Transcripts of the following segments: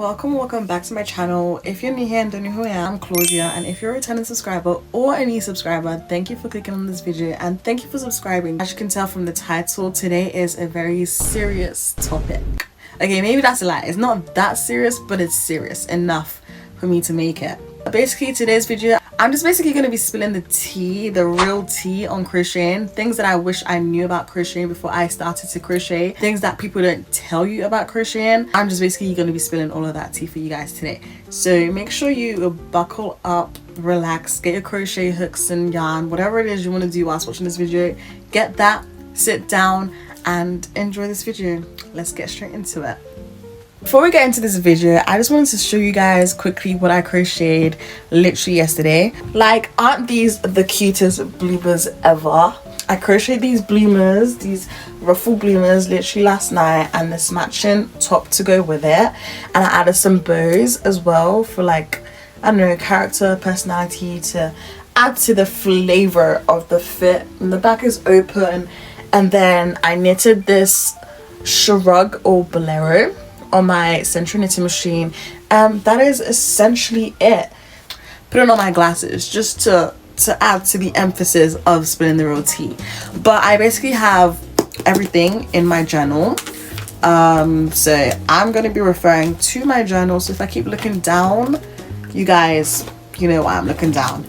welcome back to my channel. If you're new here and don't know who I am, I'm Claudia, and if you're a returning subscriber or a new subscriber, thank you for clicking on this video and thank you for subscribing. As you can tell from the title, today is a very serious topic. Okay, maybe that's a lie. It's not that serious, but it's serious enough for me to make it. Basically, today's video, I'm just basically going to be spilling the tea, the real tea on crocheting. Things that I wish I knew about crocheting before I started to crochet. Things that people don't tell you about crocheting. I'm just basically going to be spilling all of that tea for you guys today. So make sure you buckle up, relax, get your crochet hooks and yarn, whatever it is you want to do whilst watching this video. Get that, sit down and enjoy this video. Let's get straight into it. Before we get into this video, I just wanted to show you guys quickly what I crocheted literally yesterday. Like, aren't these the cutest bloomers ever? I crocheted these bloomers, these ruffle bloomers, literally last night, and this matching top to go with it. And I added some bows as well for, like, I don't know, character, personality, to add to the flavor of the fit. And the back is open. And then I knitted this shrug or bolero on my central knitting machine. That is essentially it. Put on my glasses just to add to the emphasis of spilling the real tea. But I basically have everything in my journal. So I'm going to be referring to my journal. So if I keep looking down, you guys, you know why I'm looking down.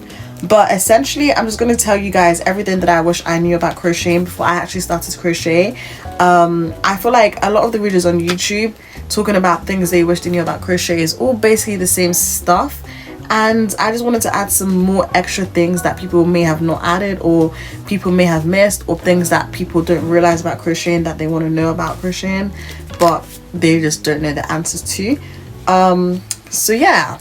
But essentially, I'm just going to tell you guys everything that I wish I knew about crocheting before I actually started to crochet. I feel like a lot of the videos on YouTube talking about things they wish they knew about crochet is all basically the same stuff. And I just wanted to add some more extra things that people may have not added, or people may have missed, or things that people don't realize about crocheting that they want to know about crocheting, but they just don't know the answers to. So yeah.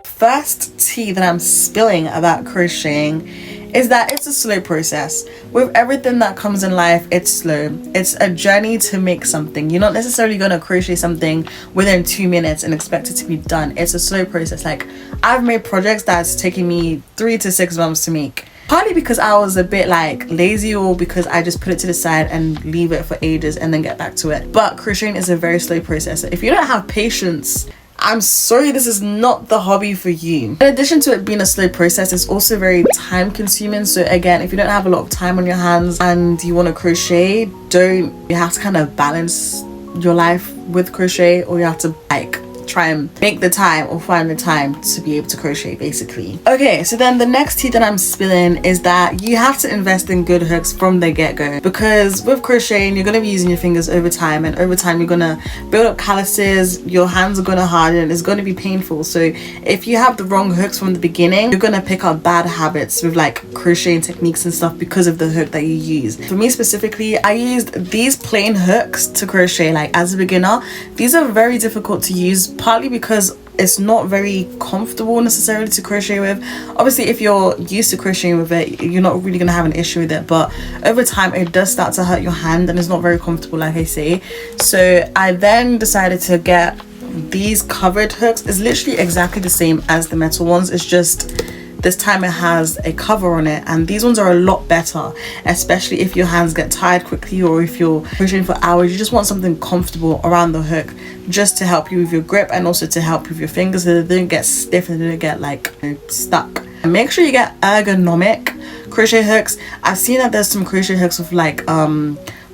First tea that I'm spilling about crocheting is that it's a slow process. With everything that comes in life, it's slow. It's a journey to make something. You're not necessarily going to crochet something within 2 minutes and expect it to be done. It's a slow process. Like, I've made projects that's taken me 3 to 6 months to make. Partly because I was a bit like lazy, or because I just put it to the side and leave it for ages and then get back to it. But crocheting is a very slow process. If you don't have patience, I'm sorry, this is not the hobby for you. In addition to it being a slow process, it's also very time consuming. So again, if you don't have a lot of time on your hands and you want to crochet, you have to kind of balance your life with crochet, or you have to like try and make the time or find the time to be able to crochet, basically. Okay, so then the next tea that I'm spilling is that you have to invest in good hooks from the get-go, because with crocheting you're going to be using your fingers over time, and over time you're going to build up calluses, your hands are going to harden, it's going to be painful. So if you have the wrong hooks from the beginning, you're going to pick up bad habits with like crocheting techniques and stuff because of the hook that you use. For me specifically, I used these plain hooks to crochet. Like, as a beginner, these are very difficult to use, partly because it's not very comfortable necessarily to crochet with. Obviously, if you're used to crocheting with it, you're not really gonna have an issue with it, but over time it does start to hurt your hand and it's not very comfortable, like I say. So I then decided to get these covered hooks. It's literally exactly the same as the metal ones, it's just this time it has a cover on it, and these ones are a lot better, especially if your hands get tired quickly, or if you're crocheting for hours. You just want something comfortable around the hook, just to help you with your grip and also to help with your fingers so they don't get stiff and they don't get like stuck. And make sure you get ergonomic crochet hooks. I've seen that there's some crochet hooks with like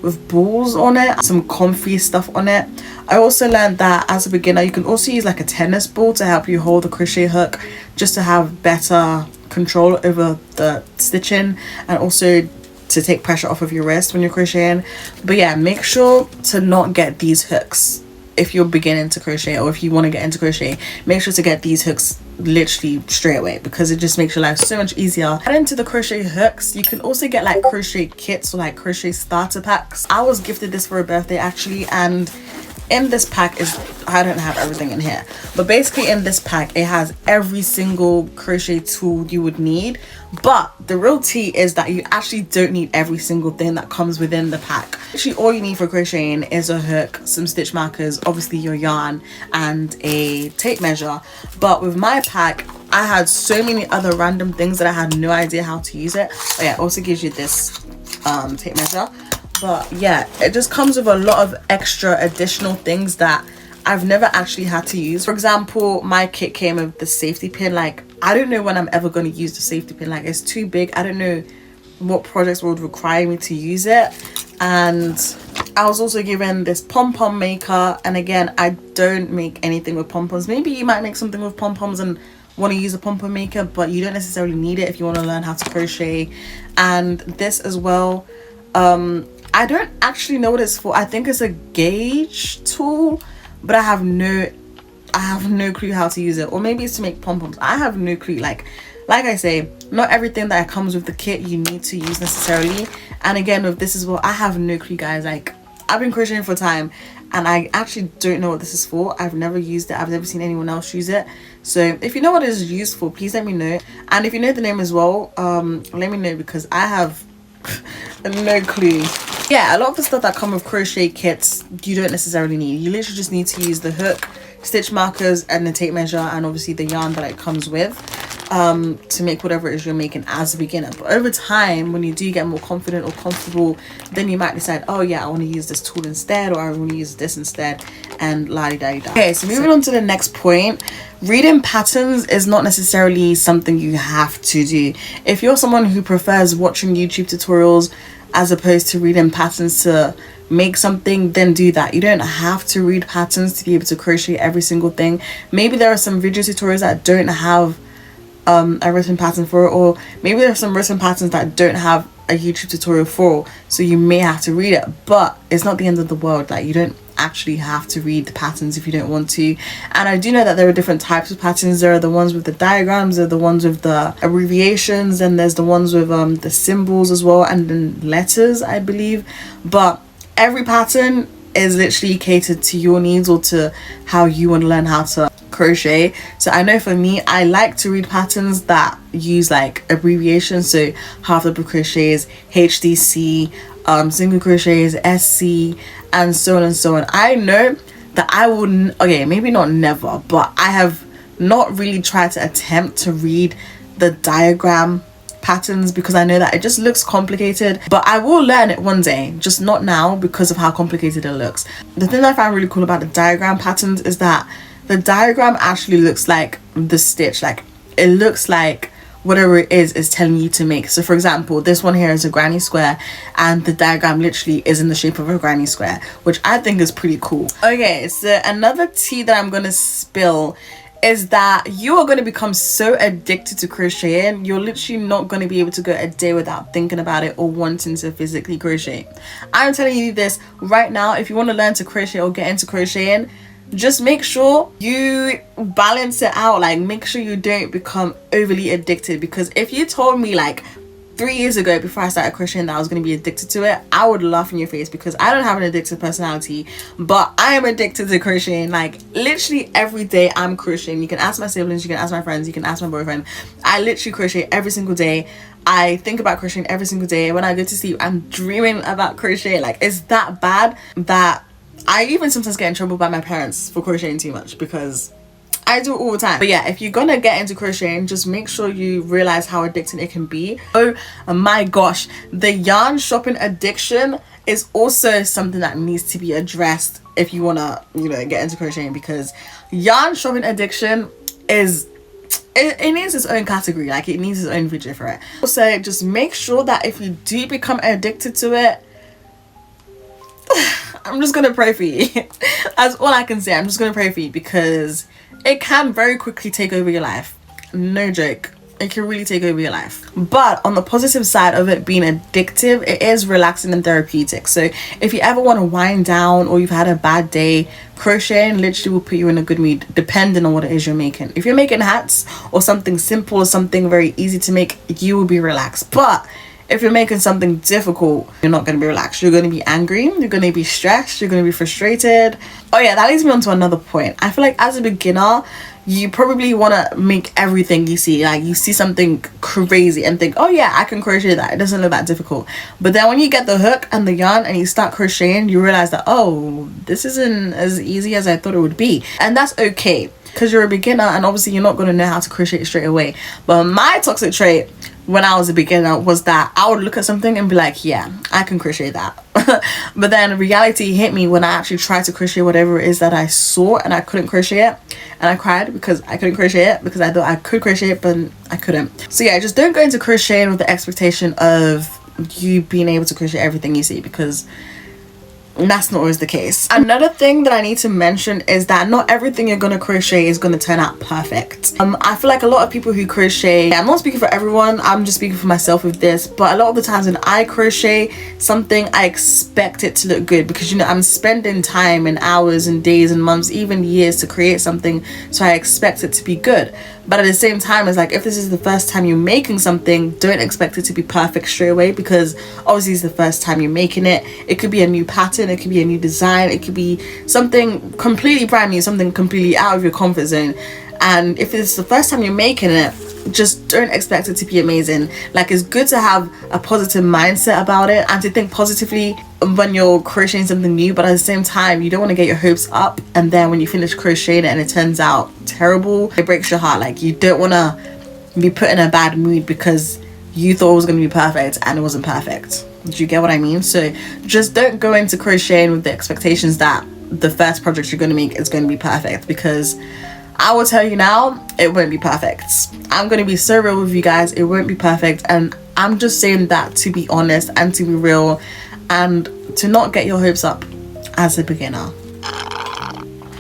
with balls on it, some comfy stuff on it. I also learned that as a beginner you can also use like a tennis ball to help you hold the crochet hook, just to have better control over the stitching and also to take pressure off of your wrist when you're crocheting. But yeah, make sure to not get these hooks if you're beginning to crochet, or if you want to get into crochet. Make sure to get these hooks literally straight away, because it just makes your life so much easier. Add into the crochet hooks, you can also get like crochet kits or like crochet starter packs. I was gifted this for a birthday actually, and in this pack is, I don't have everything in here, but basically in this pack it has every single crochet tool you would need. But the real tea is that you actually don't need every single thing that comes within the pack. Actually, all you need for crocheting is a hook, some stitch markers, obviously your yarn, and a tape measure. But with my pack, I had so many other random things that I had no idea how to use it. But yeah, it also gives you this tape measure. But yeah, it just comes with a lot of extra additional things that I've never actually had to use. For example, my kit came with the safety pin. Like, I don't know when I'm ever going to use the safety pin. Like, it's too big. I don't know what projects would require me to use it. And I was also given this pom-pom maker, and again, I don't make anything with pom-poms. Maybe you might make something with pom-poms and want to use a pom-pom maker, but you don't necessarily need it if you want to learn how to crochet. And this as well, I don't actually know what it's for. I think it's a gauge tool, but I have no clue how to use it. Or maybe it's to make pom-poms. I have no clue. Like I say, not everything that comes with the kit you need to use necessarily. And again, with this as well, I have no clue, guys. Like, I've been crocheting for time and I actually don't know what this is for. I've never used it. I've never seen anyone else use it. So if you know what it is used for, please let me know. And if you know the name as well, let me know, because I have no clue. Yeah, a lot of the stuff that come with crochet kits you don't necessarily need. You literally just need to use the hook, stitch markers, and the tape measure, and obviously the yarn that it comes with, to make whatever it is you're making as a beginner. But over time, when you do get more confident or comfortable, then you might decide, oh yeah, I want to use this tool instead, or I want to use this instead, and la-di-da-di-da. Okay, so moving on to the next point. Reading patterns is not necessarily something you have to do. If you're someone who prefers watching YouTube tutorials as opposed to reading patterns to make something, then do that. You don't have to read patterns to be able to crochet every single thing. Maybe there are some video tutorials that don't have a written pattern for it, or maybe there are some written patterns that don't have a YouTube tutorial for, so you may have to read it. But it's not the end of the world. Like, you don't actually have to read the patterns if you don't want to. And I do know that there are different types of patterns. There are the ones with the diagrams, there are the ones with the abbreviations, and there's the ones with the symbols as well, and then letters, I believe. But every pattern is literally catered to your needs or to how you want to learn how to crochet. So I know for me, I like to read patterns that use like abbreviations. So half double crochets, HDC, single crochets, SC, and so on and so on. I know that I wouldn't, okay, maybe not never, but I have not really tried to attempt to read the diagram patterns, because I know that it just looks complicated. But I will learn it one day, just not now because of how complicated it looks. The thing I find really cool about the diagram patterns is that the diagram actually looks like the stitch. Like, it looks like whatever it is telling you to make. So for example, this one here is a granny square, and the diagram literally is in the shape of a granny square, which I think is pretty cool. Okay, so another tea that I'm gonna spill is that you are going to become so addicted to crocheting, you're literally not going to be able to go a day without thinking about it or wanting to physically crochet. I'm telling you this right now. If you want to learn to crochet or get into crocheting, just make sure you balance it out. Like, make sure you don't become overly addicted, because if you told me like 3 years ago, before I started crocheting, that I was going to be addicted to it, I would laugh in your face, because I don't have an addictive personality, but I am addicted to crocheting. Like, literally every day I'm crocheting. You can ask my siblings, you can ask my friends, you can ask my boyfriend. I literally crochet every single day. I think about crocheting every single day. When I go to sleep, I'm dreaming about crochet. Like, it's that bad that I even sometimes get in trouble by my parents for crocheting too much, because I do it all the time. But yeah, if you're gonna get into crocheting, just make sure you realize how addicting it can be. Oh my gosh, the yarn shopping addiction is also something that needs to be addressed if you wanna, you know, get into crocheting, because yarn shopping addiction is, it needs its own category. Like, it needs its own video for it. Also, just make sure that if you do become addicted to it, I'm just gonna pray for you. That's all I can say. I'm just gonna pray for you, because it can very quickly take over your life. No joke. It can really take over your life. But on the positive side of it being addictive, it is relaxing and therapeutic. So if you ever want to wind down, or you've had a bad day, crocheting literally will put you in a good mood, depending on what it is you're making. If you're making hats or something simple or something very easy to make, you will be relaxed. But if you're making something difficult, you're not going to be relaxed. You're going to be angry, you're going to be stressed, you're going to be frustrated. Oh yeah, that leads me on to another point. I feel like as a beginner, you probably want to make everything you see. Like, you see something crazy and think, oh yeah, I can crochet that. It doesn't look that difficult. But then when you get the hook and the yarn and you start crocheting, you realize that, oh, this isn't as easy as I thought it would be. And that's okay, because you're a beginner and obviously you're not going to know how to crochet straight away. But my toxic trait when I was a beginner was that I would look at something and be like, yeah, I can crochet that. But then reality hit me when I actually tried to crochet whatever it is that I saw, and I couldn't crochet it, and I cried because I couldn't crochet it, because I thought I could crochet it but I couldn't. So yeah, just don't go into crocheting with the expectation of you being able to crochet everything you see, because that's not always the case. Another thing that I need to mention is that not everything you're gonna crochet is gonna turn out perfect. I feel like a lot of people who crochet, I'm not speaking for everyone, I'm just speaking for myself with this, but a lot of the times when I crochet something, I expect it to look good, because you know, I'm spending time and hours and days and months, even years, to create something, so I expect it to be good. But at the same time, it's like, if this is the first time you're making something, don't expect it to be perfect straight away, because obviously it's the first time you're making it. It could be a new pattern, it could be a new design, it could be something completely brand new, something completely out of your comfort zone. And if it's the first time you're making it, just don't expect it to be amazing. Like, it's good to have a positive mindset about it and to think positively when you're crocheting something new, but at the same time, you don't want to get your hopes up, and then when you finish crocheting it and it turns out terrible, it breaks your heart. Like, you don't want to be put in a bad mood because you thought it was going to be perfect and it wasn't perfect. Do you get what I mean? So just don't go into crocheting with the expectations that the first project you're going to make is going to be perfect, because I will tell you now, it won't be perfect. I'm going to be so real with you guys, it won't be perfect, and I'm just saying that to be honest and to be real, and to not get your hopes up as a beginner.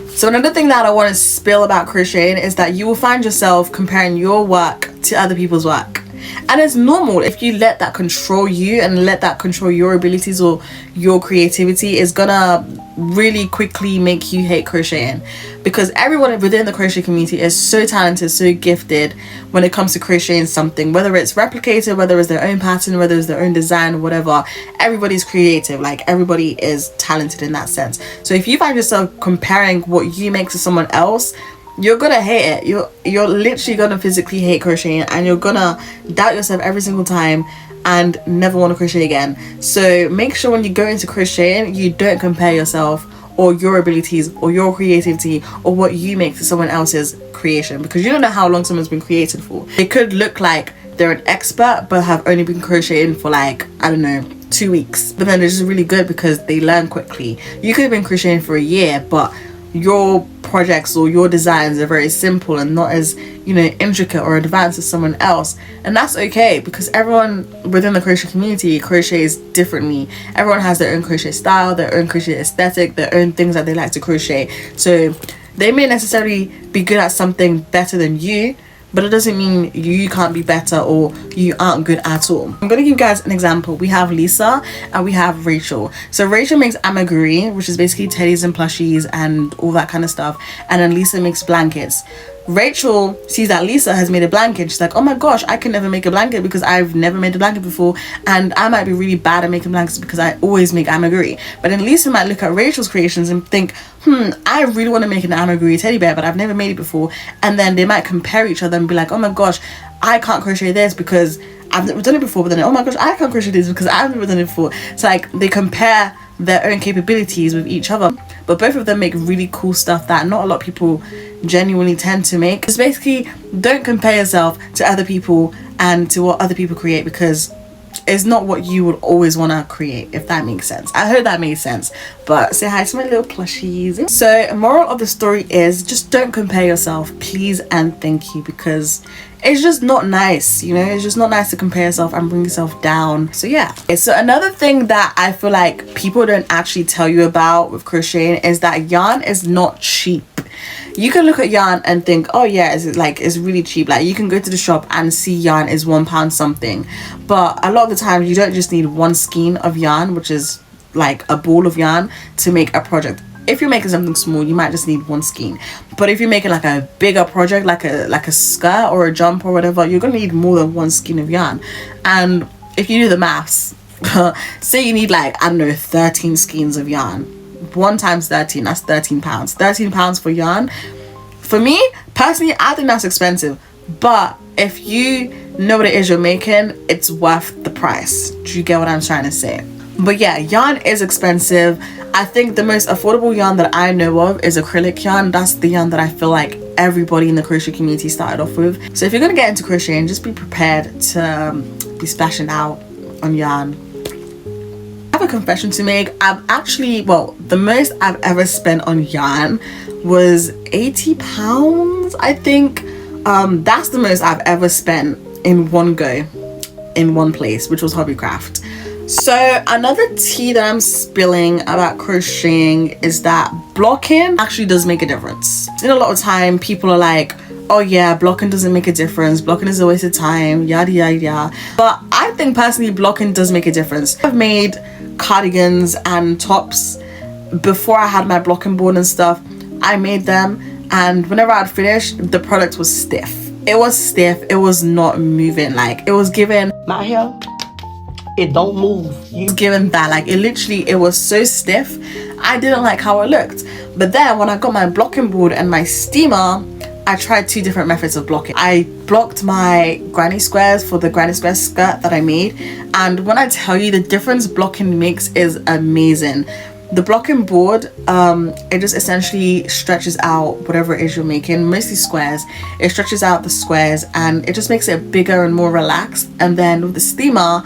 So another thing that I want to spill about crocheting is that you will find yourself comparing your work to other people's work. And it's normal. If you let that control you and let that control your abilities or your creativity, it's gonna really quickly make you hate crocheting, because everyone within the crochet community is so talented, so gifted when it comes to crocheting something, whether it's replicated, whether it's their own pattern, whether it's their own design, whatever. Everybody's creative, like everybody is talented in that sense. So if you find yourself comparing what you make to someone else, you're gonna hate it. You're literally gonna physically hate crocheting, and you're gonna doubt yourself every single time and never want to crochet again. So make sure when you go into crocheting, you don't compare yourself or your abilities or your creativity or what you make to someone else's creation, because you don't know how long someone's been created for. It could look like they're an expert but have only been crocheting for, like, I don't know, 2 weeks, but then they're just really good because they learn quickly. You could have been crocheting for a year, but your projects or your designs are very simple and not as, you know, intricate or advanced as someone else, and that's okay, because everyone within the crochet community crochets differently. Everyone has their own crochet style, their own crochet aesthetic, their own things that they like to crochet. So they may necessarily be good at something better than you, but it doesn't mean you can't be better or you aren't good at all. I'm gonna give you guys an example. We have Lisa and we have Rachel. So Rachel makes amaguri, which is basically teddies and plushies and all that kind of stuff, and then Lisa makes blankets. Rachel sees that Lisa has made a blanket. She's like, oh my gosh, I can never make a blanket because I've never made a blanket before, and I might be really bad at making blankets because I always make amaguri. But then Lisa might look at Rachel's creations and think, I really want to make an amaguri teddy bear, but I've never made it before. And then they might compare each other and be like, oh my gosh, I can't crochet this because I've never done it before. But then, oh my gosh, I can't crochet this because I've never done it before. So like, they compare their own capabilities with each other, but both of them make really cool stuff that not a lot of people genuinely tend to make. Just basically, don't compare yourself to other people and to what other people create, because it's not what you would always want to create, if that makes sense. I hope that makes sense. But say hi to my little plushies. So moral of the story is, just don't compare yourself, please and thank you, because it's just not nice, you know. It's just not nice to compare yourself and bring yourself down. So yeah. So another thing that I feel like people don't actually tell you about with crocheting is that yarn is not cheap. You can look at yarn and think, oh yeah, it's really cheap. Like, you can go to the shop and see yarn is £1 something, but a lot of the time you don't just need one skein of yarn, which is like a ball of yarn, to make a project. If you're making something small, you might just need one skein, but if you're making like a bigger project, like a skirt or a jumper or whatever, you're gonna need more than one skein of yarn. And if you do the maths, say you need, like, I don't know, 13 skeins of yarn. 1 times 13, that's £13. £13 for yarn. For me personally, I think that's expensive, but if you know what it is you're making, it's worth the price. Do you get what I'm trying to say? But yeah, yarn is expensive. I think the most affordable yarn that I know of is acrylic yarn. That's the yarn that I feel like everybody in the crochet community started off with. So if you're gonna get into crocheting, just be prepared to be splashing out on yarn. I have a confession to make. I've actually, well, the most I've ever spent on yarn was £80, I think. That's the most I've ever spent in one go, in one place, which was Hobbycraft. So another tea that I'm spilling about crocheting is that blocking actually does make a difference. In a lot of time, people are like, oh yeah, blocking doesn't make a difference, blocking is a waste of time, yada yada yada. But I think personally blocking does make a difference. I've made cardigans and tops before I had my blocking board and stuff. I made them, and whenever I'd finish, the product was stiff. It was stiff, it was not moving. Like, it was giving My hair, it don't move. Given that, like, it was so stiff, I didn't like how it looked. But then when I got my blocking board and my steamer, I tried 2 different methods of blocking. I blocked my granny squares for the granny square skirt that I made, and when I tell you the difference blocking makes is amazing. The blocking board, it just essentially stretches out whatever it is you're making, mostly squares. It stretches out the squares and it just makes it bigger and more relaxed. And then with the steamer,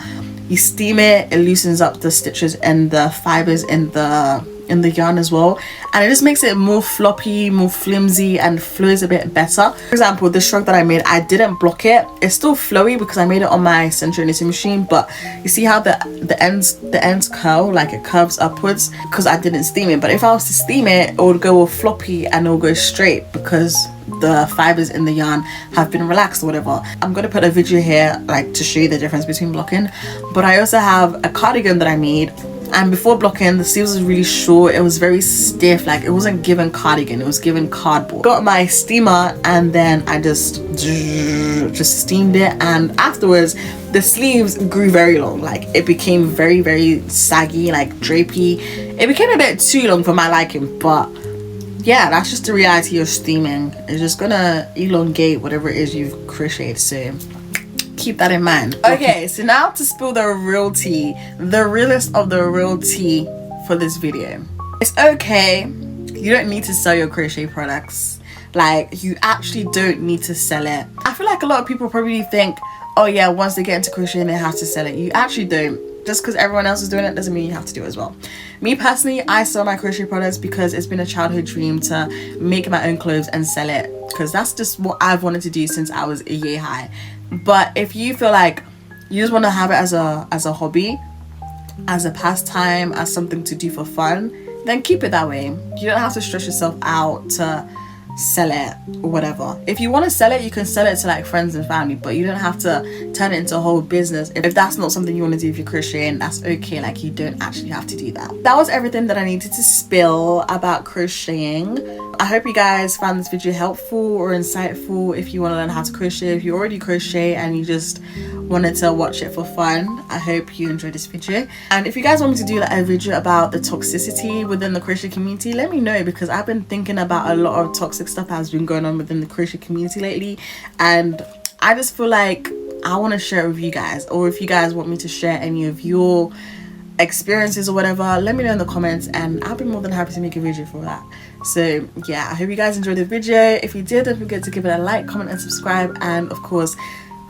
you steam it, it loosens up the stitches and the fibers in the yarn as well, and it just makes it more floppy, more flimsy, and flows a bit better. For example, the shrug that I made, I didn't block it. It's still flowy because I made it on my central knitting machine, but you see how the ends curl, like it curves upwards, because I didn't steam it. But if I was to steam it, it would go all floppy and it will go straight because the fibers in the yarn have been relaxed or whatever. I'm gonna put a video here like to show you the difference between blocking. But I also have a cardigan that I made, and before blocking, the sleeves was really short, it was very stiff, like it wasn't given cardigan, it was given cardboard. Got my steamer and then I just steamed it, and afterwards the sleeves grew very long. Like, it became very, very saggy, like drapey. It became a bit too long for my liking, but yeah, that's just the reality of steaming. It's just gonna elongate whatever it is you've crocheted, so keep that in mind. Okay, so now to spill the real tea, the realest of the real tea for this video. It's okay, you don't need to sell your crochet products. Like, you actually don't need to sell it. I feel like a lot of people probably think, oh yeah, once they get into crocheting they have to sell it. You actually don't. Just because everyone else is doing it doesn't mean you have to do it as well. Me personally, I sell my crochet products because it's been a childhood dream to make my own clothes and sell it, because that's just what I've wanted to do since I was a year high. But if you feel like you just want to have it as a hobby, as a pastime, as something to do for fun, then keep it that way. You don't have to stress yourself out to sell it or whatever. If you want to sell it, you can sell it to like friends and family, but you don't have to turn it into a whole business. If that's not something you want to do if you're crocheting, that's okay. Like, you don't actually have to do that. That was everything that I needed to spill about crocheting. I hope you guys found this video helpful or insightful. If you want to learn how to crochet, if you already crochet and you just wanted to watch it for fun, I hope you enjoyed this video. And if you guys want me to do like a video about the toxicity within the crochet community, let me know, because I've been thinking about a lot of toxic stuff that has been going on within the crochet community lately, and I just feel like I want to share it with you guys. Or if you guys want me to share any of your experiences or whatever, let me know in the comments and I'll be more than happy to make a video for that. So yeah, I hope you guys enjoyed the video. If you did, don't forget to give it a like, comment and subscribe, and of course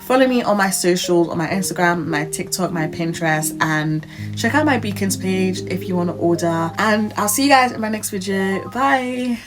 follow me on my socials, on my Instagram, my TikTok, my Pinterest, and check out my Beacons page if you want to order. And I'll see you guys in my next video. Bye.